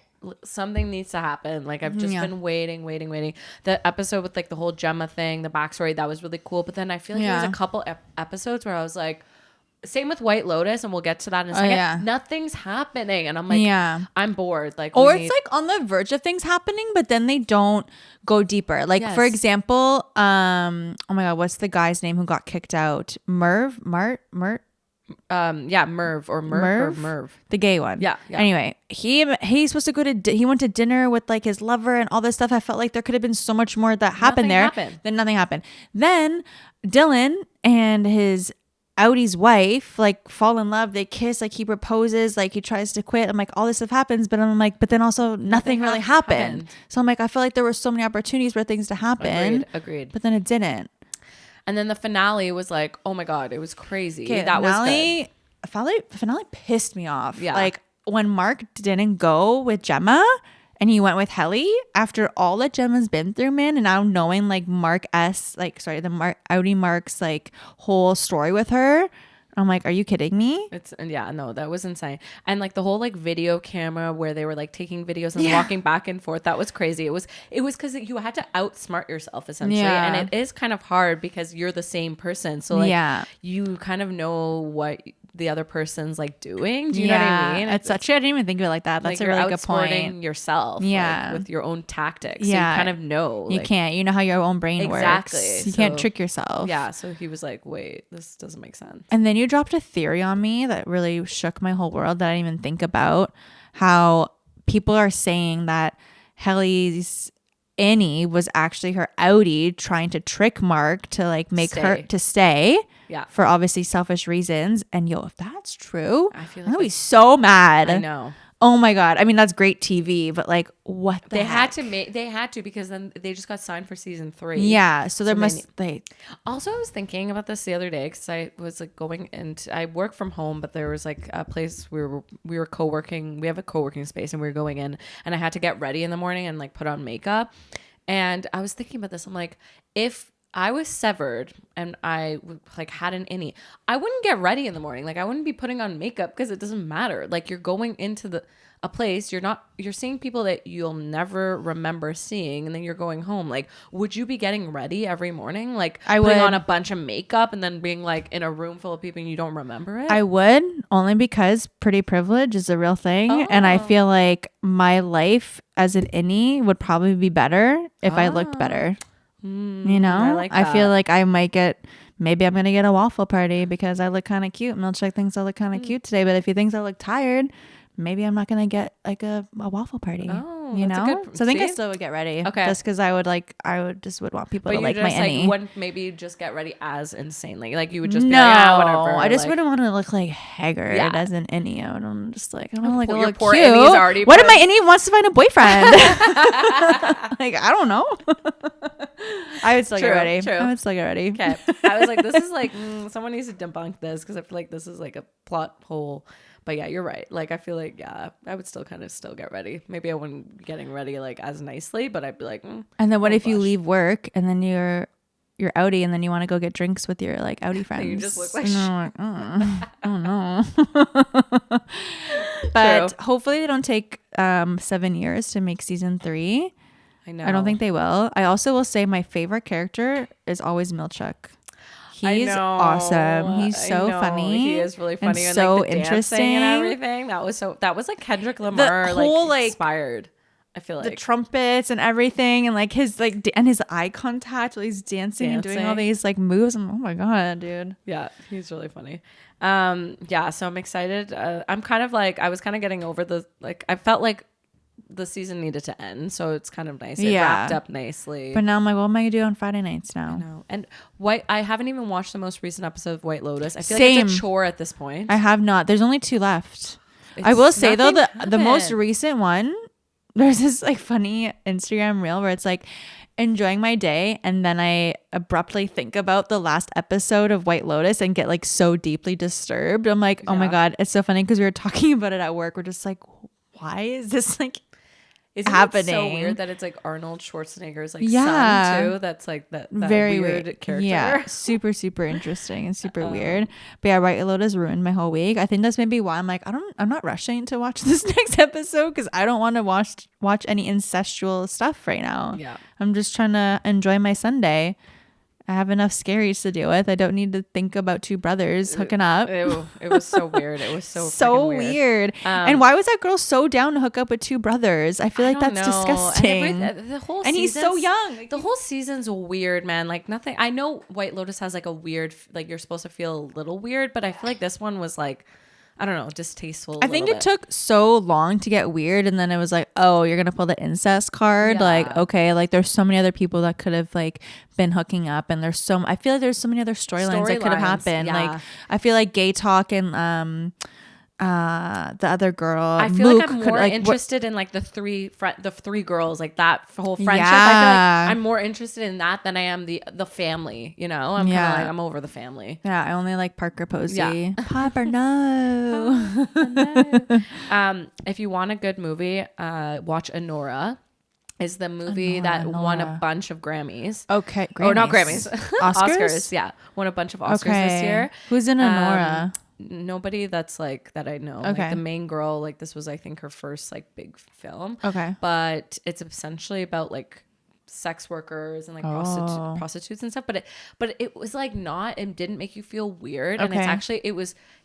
something needs to happen. Like I've just been waiting. The episode with like the whole Gemma thing, the backstory, that was really cool. But then I feel like there was a couple episodes where I was like, same with White Lotus, and we'll get to that in a second. Nothing's happening, and I'm like, I'm bored. Like, or it's like on the verge of things happening, but then they don't go deeper. Like for example, oh my God, what's the guy's name who got kicked out? Merv. Merv, the gay one. Yeah. Anyway, he's supposed to go to he went to dinner with like his lover and all this stuff. I felt like there could have been so much more that happened then nothing happened. Then Dylan and his Audie's wife like fall in love, they kiss, like he proposes, like he tries to quit. I'm like, all this stuff happens, but I'm like, but then also nothing really happened. So I'm like, I feel like there were so many opportunities for things to happen. Agreed. But then it didn't. And then the finale was like, oh my God, it was crazy. Okay, that was good. Finale pissed me off. Yeah. Like when Mark didn't go with Gemma and he went with Helly after all that Gemma's been through, man, and now knowing like Audie Mark's like whole story with her. I'm like, are you kidding me? That was insane. And like the whole like video camera where they were like taking videos and walking back and forth, that was crazy. It was because you had to outsmart yourself essentially. And it is kind of hard because you're the same person. So like you kind of know what the other person's like doing. Do you know what I mean? It's such, I didn't even think of it like that. That's like a really good point. Yourself, like, with your own tactics. Yeah, so you kind of know. You can't. You know how your own brain works. Exactly. You can't trick yourself. Yeah. So he was like, "Wait, this doesn't make sense." And then you dropped a theory on me that really shook my whole world that I didn't even think about. How people are saying that Helly's Annie was actually her Audie trying to trick Mark to like make her to stay. Yeah. For obviously selfish reasons. And if that's true, I feel like I'm gonna be so mad. I know. Oh my God. I mean, that's great TV, but like what the heck? They had to because then they just got signed for season 3. Yeah. So there Also, I was thinking about this the other day because I was like I work from home, but there was like a place we were co-working. We have a co-working space and we were going in, and I had to get ready in the morning and like put on makeup. And I was thinking about this. I'm like, if I was severed and I like had an innie, I wouldn't get ready in the morning. Like I wouldn't be putting on makeup because it doesn't matter. Like you're going into a place, you're seeing people that you'll never remember seeing, and then you're going home. Like, would you be getting ready every morning? Like putting on a bunch of makeup and then being like in a room full of people and you don't remember it? I would, only because pretty privilege is a real thing. And I feel like my life as an innie would probably be better if I looked better. You know, I feel like I might maybe I'm gonna get a waffle party because I look kind of cute. Milkshake thinks I look kind of cute today, but if he thinks I look tired, maybe I'm not gonna get like a waffle party. You know, so I think I still would get ready. Okay, just because I would want people to like my innie. Wouldn't maybe just get ready as insanely? Like you would just be whatever. I just wouldn't want to look like haggard as an innie. I would just like I don't like look poor cute. What if my innie wants to find a boyfriend? Like I don't know. I would still get ready. True. I would still get ready. Okay. I was like, this is like someone needs to debunk this because I feel like this is like a plot hole. But yeah, you're right. Like I feel like I would still get ready. Maybe I wouldn't be getting ready like as nicely, but I'd be like. And then what if you leave work and then you're Audi and then you want to go get drinks with your like Audi friends? You just look like oh no. But hopefully they don't take 7 years to make season 3. I know. I don't think they will. I also will say my favorite character is always Milchuk. He's awesome. He's so funny. He is really funny and so like, interesting and everything. That was like Kendrick Lamar whole, like inspired. I feel like the trumpets and everything, and like his like and his eye contact while he's dancing and doing all these like moves. I'm, oh my god, dude. Yeah, he's really funny. Yeah, so I'm excited. I'm kind of like, I was kind of getting over the, like, I felt like the season needed to end, so it's kind of nice. It wrapped up nicely. But now I'm like, what am I gonna do on Friday nights now? I know. And I haven't even watched the most recent episode of White Lotus. I feel like it's a chore at this point. I have not. There's only 2 left. I will say though, the most recent one, there's this like funny Instagram reel where it's like enjoying my day, and then I abruptly think about the last episode of White Lotus and get like so deeply disturbed. I'm like, oh my god, it's so funny because we were talking about it at work. We're just like, why is this like happening? It so weird that it's like Arnold Schwarzenegger's like son too. That's like that very weird character. Yeah, super interesting and super weird. But yeah, White Lotus ruined my whole week. I think that's maybe why I'm like, I'm not rushing to watch this next episode because I don't want to watch any incestual stuff right now. Yeah, I'm just trying to enjoy my Sunday. I have enough scaries to deal with. I don't need to think about 2 brothers hooking up. It was so weird. It was so weird. And why was that girl so down to hook up with 2 brothers? I feel like that's disgusting. The whole and he's so young. Like, the whole season's weird, man. Like nothing. I know White Lotus has like a weird, like you're supposed to feel a little weird, but I feel like this one was like, I don't know, distasteful. I think it took so long to get weird, and then it was like, oh, you're gonna pull the incest card. Yeah. Like, okay, like there's so many other people that could have like been hooking up, and I feel like there's so many other storylines that could have happened. Yeah. Like, I feel like gay talk and the other girl. I feel like I'm more interested in like the three girls, like that whole friendship. I feel like I'm more interested in that than I am the family. You know, I'm kind of like, I'm over the family. Yeah, I only like Parker Posey. Yeah. Papa no. If you want a good movie, watch Anora. Is the movie that won a bunch of Grammys. Okay, Grammys. Or not Grammys. Oscars. Yeah, won a bunch of Oscars this year. Who's in Anora? Nobody that's like that I know. Okay. Like the main girl, like this was I think her first like big film. Okay. But it's essentially about like sex workers and like prostitutes and stuff. But it was like not, it didn't make you feel weird. Okay. And it's actually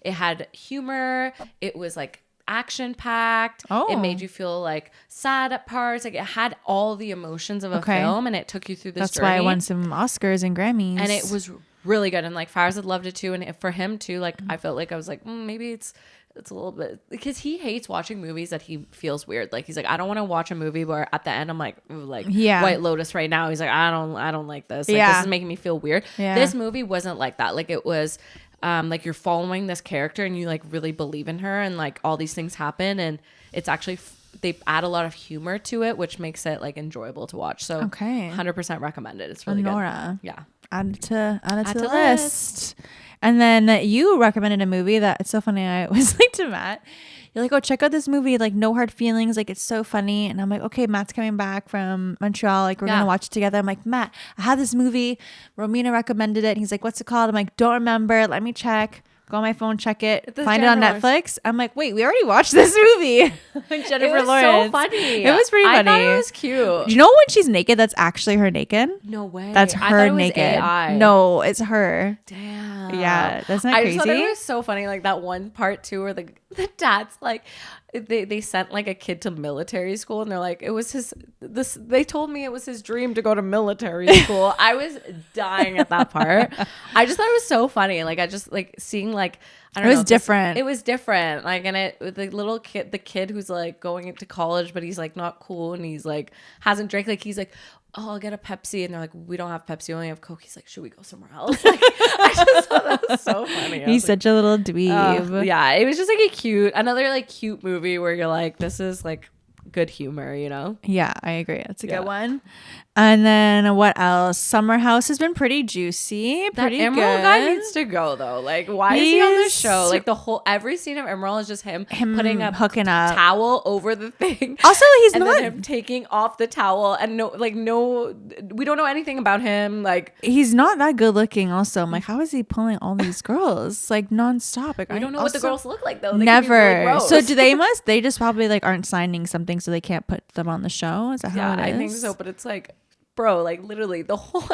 it had humor. It was like action packed. It made you feel like sad at parts. Like it had all the emotions of a film, and it took you through this journey. That's why I won some Oscars and Grammys. And it was really good. And like Fires had loved it too. And for him too, like I felt like I was like, maybe it's a little bit, because he hates watching movies that he feels weird. Like he's like, I don't want to watch a movie where at the end I'm like, ooh, like White Lotus right now. He's like, I don't like this. Like this is making me feel weird. Yeah. This movie wasn't like that. Like it was like you're following this character and you like really believe in her, and like all these things happen, and it's actually they add a lot of humor to it, which makes it like enjoyable to watch. So 100% recommend it. It's really good. Yeah. Add it to the list. And then you recommended a movie that, it's so funny. I was like to Matt, you're like, oh, check out this movie, like No Hard Feelings. Like it's so funny. And I'm like, okay, Matt's coming back from Montreal. Like we're going to watch it together. I'm like, Matt, I had this movie. Romina recommended it. And he's like, what's it called? I'm like, don't remember. Let me check. Go on my phone, check it, find it on Netflix. I'm like, wait, we already watched this movie. Jennifer Lawrence. It was so funny. It was pretty funny. I thought it was cute. Do you know when she's naked, that's actually her naked? No way. That's her naked. AI. No, it's her. Damn. Yeah, that's not crazy. I just thought it was so funny, like that one part too, where the dad's like, they sent like a kid to military school, and they're like, it was they told me it was his dream to go to military school. I was dying at that part. I just thought it was so funny. Like I just like seeing like, I don't know. Different. It was different. Like, and the little kid, the kid who's like going into college, but he's like not cool, and he's like hasn't drank. Like he's like, oh, I'll get a Pepsi, and they're like, we don't have Pepsi, we only have Coke. He's like, should we go somewhere else? Like, I just thought that was so funny. He's such a little dweeb. Yeah, it was just like another like cute movie where you're like, this is like good humor, you know? Yeah, I agree. That's a good one. And then what else? Summer House has been pretty juicy. Pretty Emerald good. guy needs to go though. Like, why is he on this show? Like every scene of Emerald is just him putting a hooking up towel over the thing. Also, he's and not then him taking off the towel, and we don't know anything about him. Like he's not that good looking. Also, I'm like, how is he pulling all these girls like nonstop? Like we don't know what the girls look like though. They never. Really so do they just probably like aren't signing something, so they can't put them on the show? Is that how it is? I think so. But it's like, bro, like literally the whole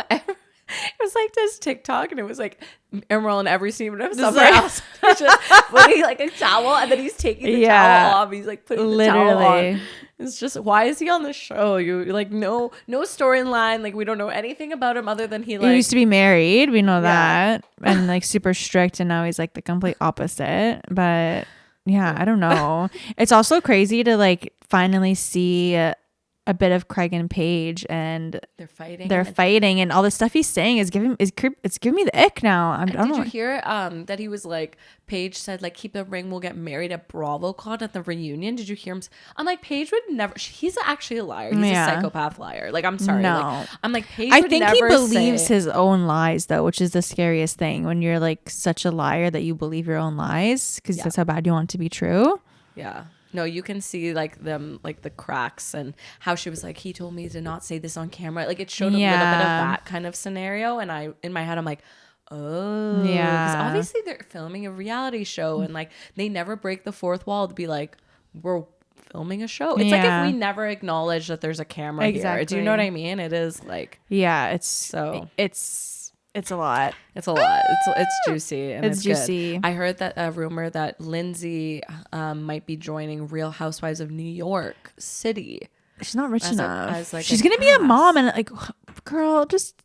It was like this TikTok, and it was like Emerald in every scene of Summer House. He's just putting like a towel, and then he's taking the towel off. He's like putting the towel on. It's just, why is he on the show? You like no storyline. Like we don't know anything about him other than he used to be married. We know that, and like super strict, and now he's like the complete opposite. But yeah, I don't know. It's also crazy to like finally see a bit of Craig and Paige, and they're fighting, and all the stuff he's saying is giving me the ick now. I don't know. Did you hear that he was like, Paige said like, keep the ring, we'll get married at BravoCon at the reunion? Did you hear him? I'm like, Paige would never. He's actually a liar. He's a psychopath liar. Like, I'm sorry. No. Like, I'm like, Paige. I think he believes his own lies though, which is the scariest thing when you're like such a liar that you believe your own lies because that's how bad you want it to be true. Yeah. No, you can see like them, like the cracks, and how she was like, he told me to not say this on camera. Like it showed a little bit of that kind of scenario. And in my head, I'm like, oh, yeah. Because obviously they're filming a reality show, and like they never break the fourth wall to be like, we're filming a show. It's like if we never acknowledge that there's a camera here. Do you know what I mean? It is like, it's a lot. It's a lot. It's juicy. And it's juicy. Good. I heard that a rumor that Lindsay might be joining Real Housewives of New York City. She's not rich enough. She's gonna be a mom, and like, girl, just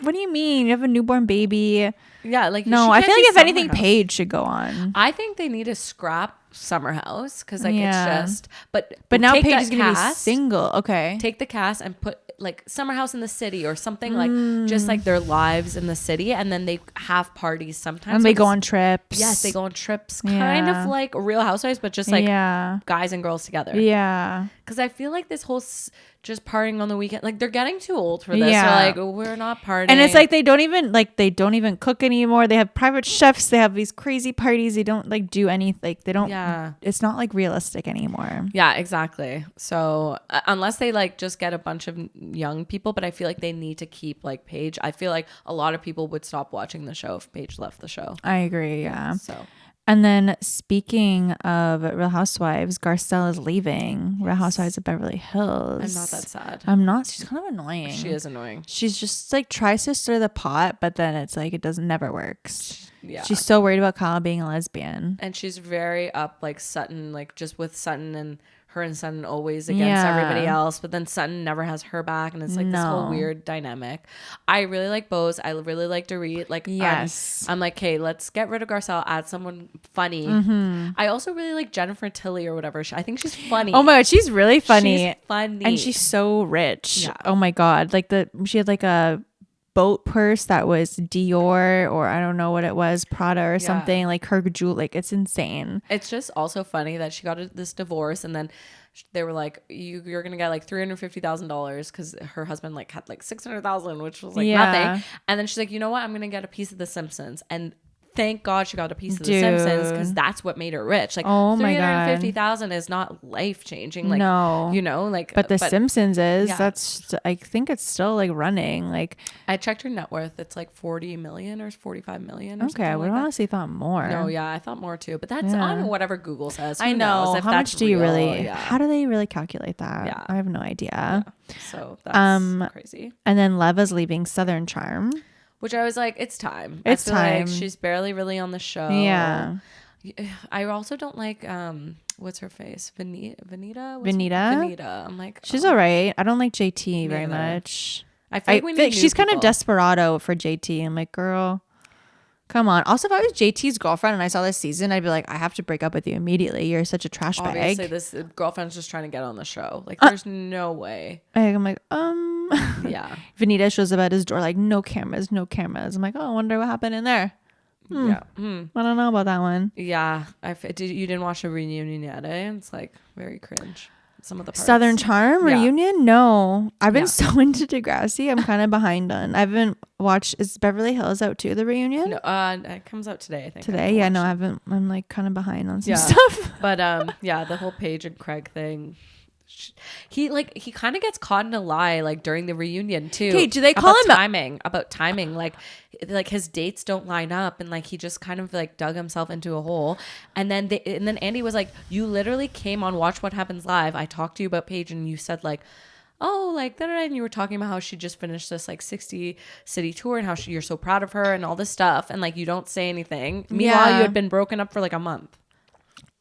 what do you mean? You have a newborn baby. Yeah, like no. I feel like if anything, Paige should go on. I think they need to scrap Summer House because like it's just. But now Paige is gonna be single. Okay, take the cast and put like Summer House in the city or something, like just like their lives in the city, and then they have parties sometimes, and they go on trips. Yes, they go on trips, kind of like Real Housewives, but just like guys and girls together. Yeah, because I feel like this whole just partying on the weekend, like they're getting too old for this. Yeah, like we're not partying, and it's like they don't even cook anymore. They have private chefs. They have these crazy parties. They don't like do anything. Like they don't. Yeah, it's not like realistic anymore. Yeah, exactly. So unless they like just get a bunch of young people, but I feel like they need to keep like Paige. I feel like a lot of people would stop watching the show if Paige left the show. I agree. Yeah. So. And then speaking of Real Housewives, Garcelle is leaving Real Housewives of Beverly Hills. I'm not that sad. I'm not. She's kind of annoying. She is annoying. She's just like tries to stir the pot, but then it's like it never works. Yeah. She's so worried about Kyle being a lesbian. And she's very up like Sutton, like just with Sutton, and her and Sutton always against everybody else, but then Sutton never has her back, and it's like this whole weird dynamic. I really like Bose. I really like Dorit. Like, yes, I'm like, okay, let's get rid of Garcelle, add someone funny. I also really like Jennifer Tilly or whatever. I think she's funny. Oh my god, she's really funny. She's funny, and she's so rich. Yeah. Oh my god, like she had like a boat purse that was Dior, or I don't know what it was, Prada or something, like her jewel. Like it's insane. It's just also funny that she got this divorce, and then they were like, you're gonna get like $350,000 because her husband like had like $600,000, which was like nothing. And then she's like, you know what, I'm gonna get a piece of The Simpsons. And thank God she got a piece of The Simpsons, because that's what made her rich. Like, $350,000 is not life changing. Like, no, you know, like, but The Simpsons is. Yeah. That's, I think it's still like running. Like, I checked her net worth. It's like 40 million or 45 million. Or okay, I would honestly thought more. No, yeah, I thought more too. But that's on whatever Google says. I know. How much do you really? Yeah. How do they really calculate that? Yeah. I have no idea. Yeah. So that's crazy. And then Leva's leaving Southern Charm. Which I was like, it's time. It's time. Like she's barely really on the show. Yeah. I also don't like what's her face? Venita? I'm like, she's all right. I don't like JT very much. I feel like she's kind of desperado for JT. I'm like, girl, come on. Also, if I was JT's girlfriend and I saw this season, I'd be like, I have to break up with you immediately. You're such a trash bag. Obviously, this girlfriend's just trying to get on the show. Like, there's no way. I'm like, yeah. Venita shows up at his door like, no cameras. I'm like, oh, I wonder what happened in there. Yeah. I don't know about that one. Yeah. You didn't watch the reunion yet, eh? It's like very cringe. Some of the parts. Southern Charm reunion? No. I've been so into Degrassi. I'm kind of behind on. I haven't watched. Is Beverly Hills out too, the reunion? No, it comes out today, I think. Today? Yeah, no, I haven't. I'm like kind of behind on some stuff. But the whole Paige and Craig thing. He kind of gets caught in a lie like during the reunion too. Okay, do they call him about timing? Like his dates don't line up, and like he just kind of like dug himself into a hole. And then Andy was like, "You literally came on Watch What Happens Live. I talked to you about Paige, and you said like, oh, like da, da, da, and you were talking about how she just finished this like 60 city tour and how you're so proud of her and all this stuff, and like you don't say anything. Meanwhile, you had been broken up for like a month.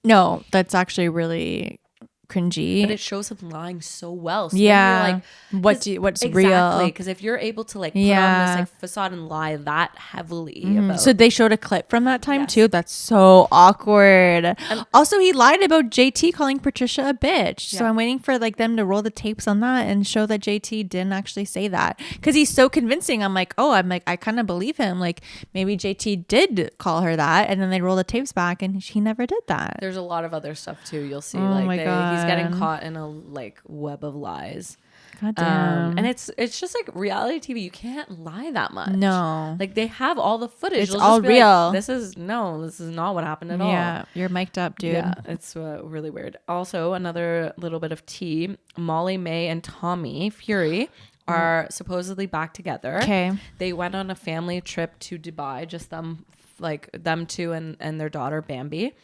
No, that's actually really cringy. But it shows him lying so well. So yeah. Like, what's exactly, real? Because if you're able to like put on this like facade and lie that heavily about. So they showed a clip from that time too. That's so awkward. And also, he lied about JT calling Patricia a bitch. Yeah. So I'm waiting for like them to roll the tapes on that and show that JT didn't actually say that, because he's so convincing. I'm like, I kind of believe him. Like maybe JT did call her that, and then they roll the tapes back, and he never did that. There's a lot of other stuff too. You'll see. Oh like my God. He's getting caught in a like web of lies. God damn. And it's just like reality TV. You can't lie that much. No. Like they have all the footage. It's all real. Like, this is not what happened at all. Yeah, you're mic'd up, dude. Yeah, it's really weird. Also, another little bit of tea. Molly Mae and Tommy Fury are supposedly back together. Okay. They went on a family trip to Dubai, just them two and their daughter Bambi.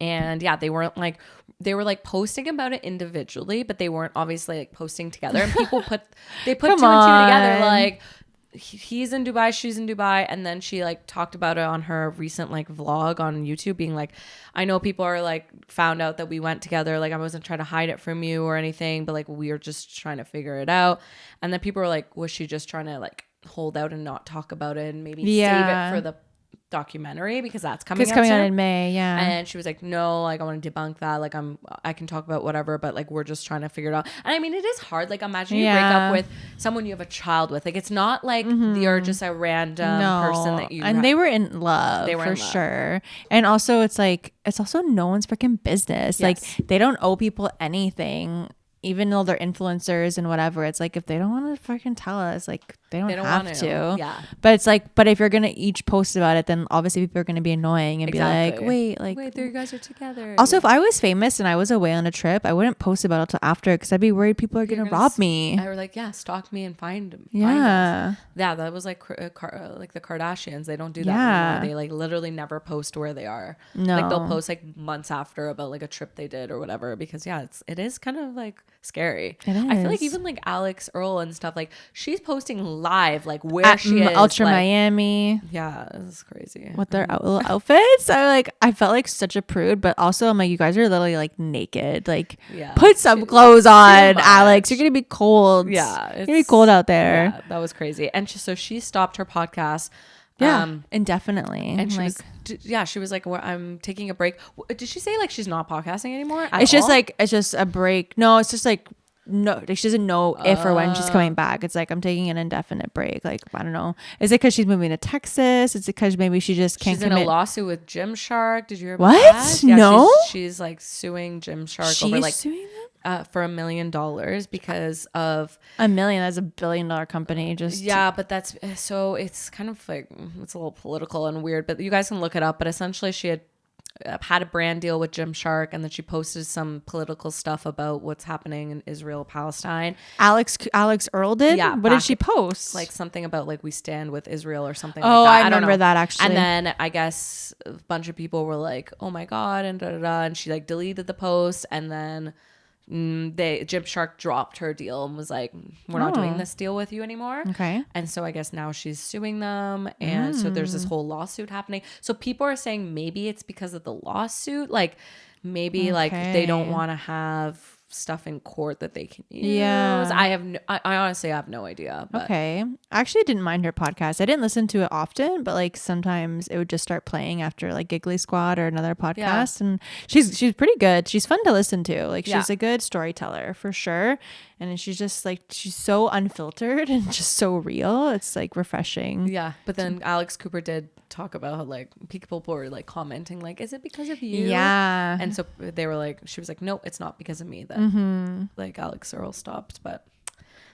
And yeah, they were like posting about it individually, but they weren't obviously like posting together. And people put two and two together, like he's in Dubai, she's in Dubai, and then she like talked about it on her recent like vlog on YouTube, being like, I know people are like found out that we went together, like I wasn't trying to hide it from you or anything, but like we were just trying to figure it out. And then people were like, was she just trying to like hold out and not talk about it and maybe save it for the documentary because that's coming out in May? Yeah. And she was like, no, like I want to debunk that, like I can talk about whatever, but like we're just trying to figure it out. And I mean, it is hard. Like imagine you break up with someone you have a child with. Like it's not like you're just a random person that you and they were in love. They were for in love. Sure. And also it's like it's also no one's freaking business. Like they don't owe people anything, even though they're influencers and whatever. It's like if they don't want to fucking tell us, like they don't have to. Yeah. But it's like, but if you're gonna each post about it, then obviously people are gonna be annoying and be like, wait, there you guys are together. Also, if I was famous and I was away on a trip, I wouldn't post about it till after, because I'd be worried people are gonna rob me. I were like, stalk me and find them. Yeah. Yeah, that was like like the Kardashians. They don't do that anymore. They like literally never post where they are. No. Like they'll post like months after about like a trip they did or whatever, because it is kind of like scary. It is. I feel like even like Alex Earl and stuff, like she's posting live like where she is. Ultra like, Miami. Yeah, this is crazy. With their little outfits. I felt like such a prude, but also I'm like, you guys are literally like naked. Like put some clothes on, Alex. You're gonna be cold. Yeah. It's gonna be cold out there. Yeah, that was crazy. And she stopped her podcast. Indefinitely. And she was like, well, I'm taking a break. Did she say like she's not podcasting anymore? It's just a break. No, it's just like, no, she doesn't know if or when she's coming back. It's like, I'm taking an indefinite break. Like, I don't know. Is it because she's moving to Texas? Is it because maybe she just can't She's commit? in a lawsuit with Gymshark. Did you hear about what? that? Yeah, no. She's like suing Gymshark over like suing them? For $1 million because of $1 million. That's $1 billion company. But that's so it's kind of like it's a little political and weird. But you guys can look it up. But essentially, she had a brand deal with Gymshark, and then she posted some political stuff about what's happening in Israel, Palestine. Alex Earl did? Yeah. What did she post? Like something about like we stand with Israel or something like that. I remember that actually. And then I guess a bunch of people were like, oh my God, and and she like deleted the post, and then Gymshark dropped her deal and was like, we're not doing this deal with you anymore. Okay. And so I guess now she's suing them, and so there's this whole lawsuit happening. So people are saying maybe it's because of the lawsuit, like maybe like they don't want to have stuff in court that they can use. I honestly have no idea, but. Okay. I actually didn't mind her podcast. I didn't listen to it often, but like sometimes it would just start playing after like Giggly Squad or another podcast, and she's pretty good. She's fun to listen to. Like she's a good storyteller for sure, and she's just like, she's so unfiltered and just so real. It's like refreshing. Yeah, but then Alex Cooper did talk about how like people were like commenting like, is it because of you? Yeah. And so they were like, she was like, no, it's not because of me that like Alex Earl stopped. But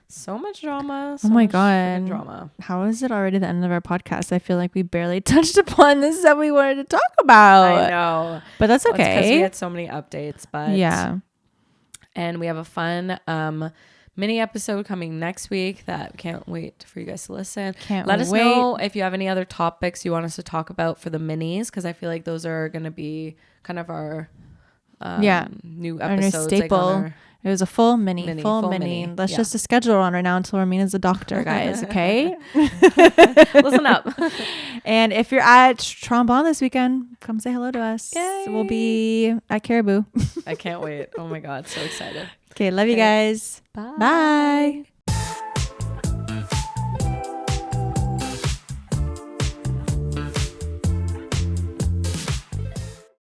so much drama. Oh my God. Drama. How is it already the end of our podcast? I feel like we barely touched upon this that we wanted to talk about. I know. But that's okay. Well, because we had so many updates, but yeah. And we have a fun mini episode coming next week that can't wait for you guys to listen. Let us know if you have any other topics you want us to talk about for the minis, because I feel like those are going to be kind of our new episodes, our staple. like It was a full mini. Let's just a schedule on right now until Ramina's a doctor, guys. Okay. Listen up. And if you're at Trombone this weekend, come say hello to us. Yay. We'll be at Caribou. I can't wait. Oh my God. So excited. Okay. Love you guys. Bye. Bye.